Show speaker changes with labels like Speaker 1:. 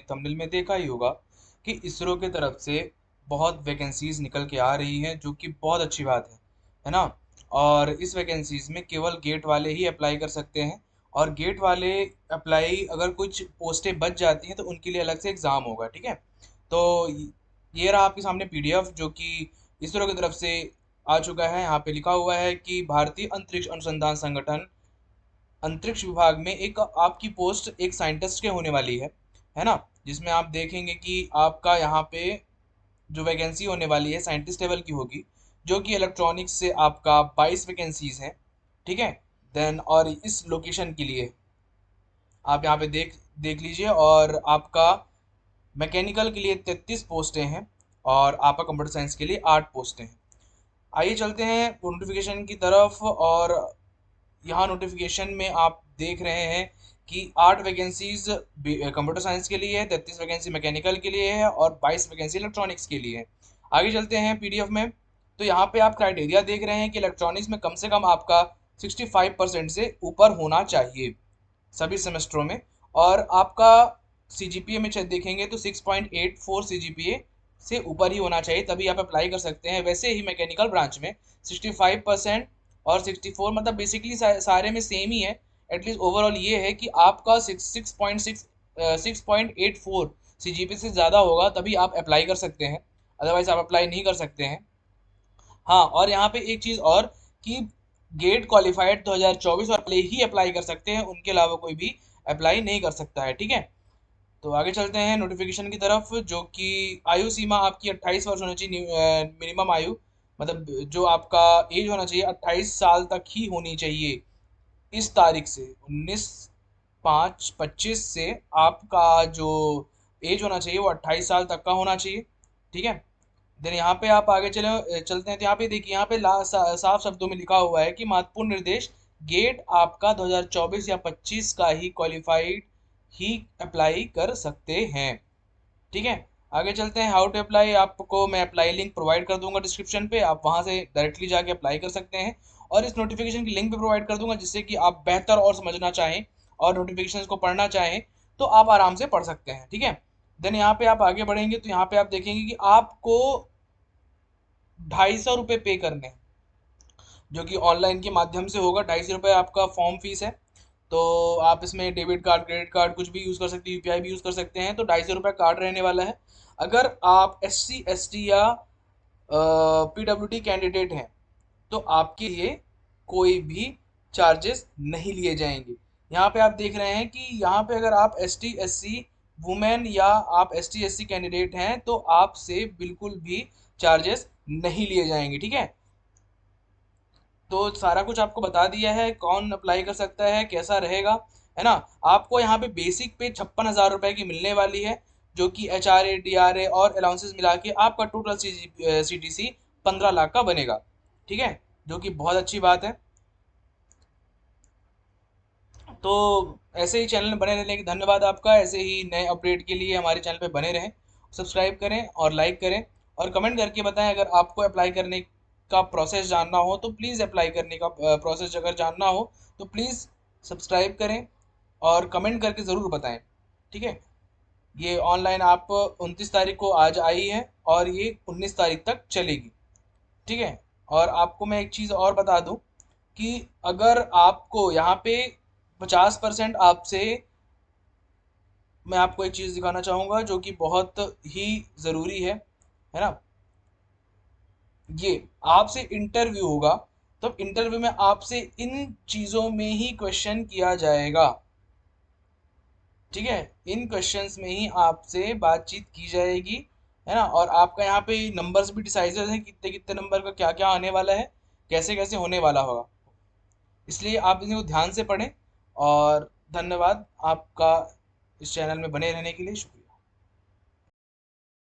Speaker 1: Thumbnail में देखा ही होगा कि इसरो की तरफ से बहुत वैकेंसीज निकल के आ रही हैं, जो कि बहुत अच्छी बात है ना। और इस वैकेंसीज में केवल गेट वाले ही अप्लाई कर सकते हैं, और गेट वाले अप्लाई अगर कुछ पोस्टें बच जाती हैं तो उनके लिए अलग से एग्ज़ाम होगा, ठीक है। तो ये रहा आपके सामने पीडीएफ, जो कि इसरो की तरफ से आ चुका है। यहाँ पे लिखा हुआ है कि भारतीय अंतरिक्ष अनुसंधान संगठन अंतरिक्ष विभाग में एक आपकी पोस्ट एक साइंटिस्ट के होने वाली है ना। जिसमें आप देखेंगे कि आपका यहाँ पे जो वैकेंसी होने वाली है साइंटिस्ट लेवल की होगी, जो कि इलेक्ट्रॉनिक्स से आपका 22 वैकेंसीज हैं, ठीक है। देन और इस लोकेशन के लिए आप यहाँ पे देख देख लीजिए, और आपका मैकेनिकल के लिए 33 पोस्टें हैं, और आपका कंप्यूटर साइंस के लिए 8 पोस्टें हैं। आइए चलते हैं नोटिफिकेशन की तरफ। और यहाँ नोटिफिकेशन में आप देख रहे हैं कि 8 वैकेंसीज कंप्यूटर साइंस के लिए है, 33 वैकेंसी मैकेनिकल के लिए है, और 22 वैकेंसी इलेक्ट्रॉनिक्स के लिए है। आगे चलते हैं पीडीएफ में। तो यहाँ पे आप क्राइटेरिया देख रहे हैं कि इलेक्ट्रॉनिक्स में कम से कम आपका 65% से ऊपर होना चाहिए सभी सेमेस्टरों में। और आपका सीजीपीए में देखेंगे तो 6.84 सीजीपीए से ऊपर ही होना चाहिए, तभी आप अप्लाई कर सकते हैं। वैसे ही मैकेनिकल ब्रांच में 65% और 64, मतलब बेसिकली सारे में सेम ही है। एटलीस्ट ओवरऑल ये है कि आपका 6.84 सीजीपी से ज़्यादा होगा तभी आप अप्लाई कर सकते हैं, अदरवाइज आप अप्लाई नहीं कर सकते हैं। हाँ, और यहाँ पे एक चीज़ और कि गेट क्वालिफाइड 2024 वाले ही अप्लाई कर सकते हैं, उनके अलावा कोई भी अप्लाई नहीं कर सकता है, ठीक है। तो आगे चलते हैं नोटिफिकेशन की तरफ, जो कि आयु सीमा आपकी 28 वर्ष होनी चाहिए, मिनिमम आयु, मतलब जो आपका एज होना चाहिए 28 साल तक ही होनी चाहिए। इस तारीख से 19/5/25 से आपका जो एज होना चाहिए वो 28 साल तक का होना चाहिए, ठीक है। देन यहाँ पे आप आगे चलते हैं, तो यहाँ पे देखिए, यहाँ पे साफ शब्दों में लिखा हुआ है कि महत्वपूर्ण निर्देश, गेट आपका 2024 या 25 का ही क्वालिफाइड ही अप्लाई कर सकते हैं, ठीक है। आगे चलते हैं, हाउ टू अप्लाई। आपको मैं अप्लाई लिंक प्रोवाइड कर दूंगा डिस्क्रिप्शन पे, आप वहां से डायरेक्टली जाके अप्लाई कर सकते हैं। और इस नोटिफिकेशन की लिंक भी प्रोवाइड कर दूंगा, जिससे कि आप बेहतर और समझना चाहें और नोटिफिकेशन को पढ़ना चाहें तो आप आराम से पढ़ सकते हैं, ठीक है। देन यहाँ पे आप आगे बढ़ेंगे तो यहाँ पे आप देखेंगे कि आपको 250 रुपये पे करने हैं, जो कि ऑनलाइन के माध्यम से होगा। 250 रुपये आपका फॉर्म फीस है। तो आप इसमें डेबिट कार्ड, क्रेडिट कार्ड कुछ भी यूज़ कर सकते हैं, यूपीआई भी यूज़ कर सकते हैं। तो 250 रुपये कार्ड रहने वाला है। अगर आप SC ST या PWD कैंडिडेट हैं तो आपके लिए कोई भी चार्जेस नहीं लिए जाएंगे। यहाँ पे आप देख रहे हैं कि यहाँ पे अगर आप ST SC वुमेन या आप ST SC कैंडिडेट हैं तो आपसे बिल्कुल भी चार्जेस नहीं लिए जाएंगे, ठीक है। तो सारा कुछ आपको बता दिया है, कौन अप्लाई कर सकता है, कैसा रहेगा, है ना। आपको यहाँ पे बेसिक पे 56,000 रुपए की मिलने वाली है, जो कि HRA DRA और अलाउंसेस मिला के आपका टोटल CTC 15 लाख का बनेगा, ठीक है, जो कि बहुत अच्छी बात है। तो ऐसे ही चैनल में बने रहने की धन्यवाद आपका। ऐसे ही नए अपडेट के लिए हमारे चैनल पे बने रहें, सब्सक्राइब करें और लाइक करें, और कमेंट करके बताएं अगर आपको अप्लाई करने का प्रोसेस जानना हो तो प्लीज़ अप्लाई करने का प्रोसेस अगर जानना हो तो प्लीज़ सब्सक्राइब करें और कमेंट करके ज़रूर बताएं, ठीक है। ये ऑनलाइन आप 29 तारीख को आज आई है और ये 19 तारीख तक चलेगी, ठीक है। और आपको मैं एक चीज़ और बता दूं कि अगर आपको यहाँ पे 50% आपसे, मैं आपको एक चीज़ दिखाना चाहूँगा जो कि बहुत ही ज़रूरी है ना। ये आपसे इंटरव्यू होगा, तो इंटरव्यू में आपसे इन चीज़ों में ही क्वेश्चन किया जाएगा, ठीक है। इन क्वेश्चंस में ही आपसे बातचीत की जाएगी, है ना। और आपका यहाँ पे नंबर्स भी डिसाइडेड है, कितने कितने नंबर का क्या क्या आने वाला है, कैसे कैसे होने वाला होगा। इसलिए आप इनको ध्यान से पढ़ें। और धन्यवाद आपका इस चैनल में बने रहने के लिए, शुक्रिया।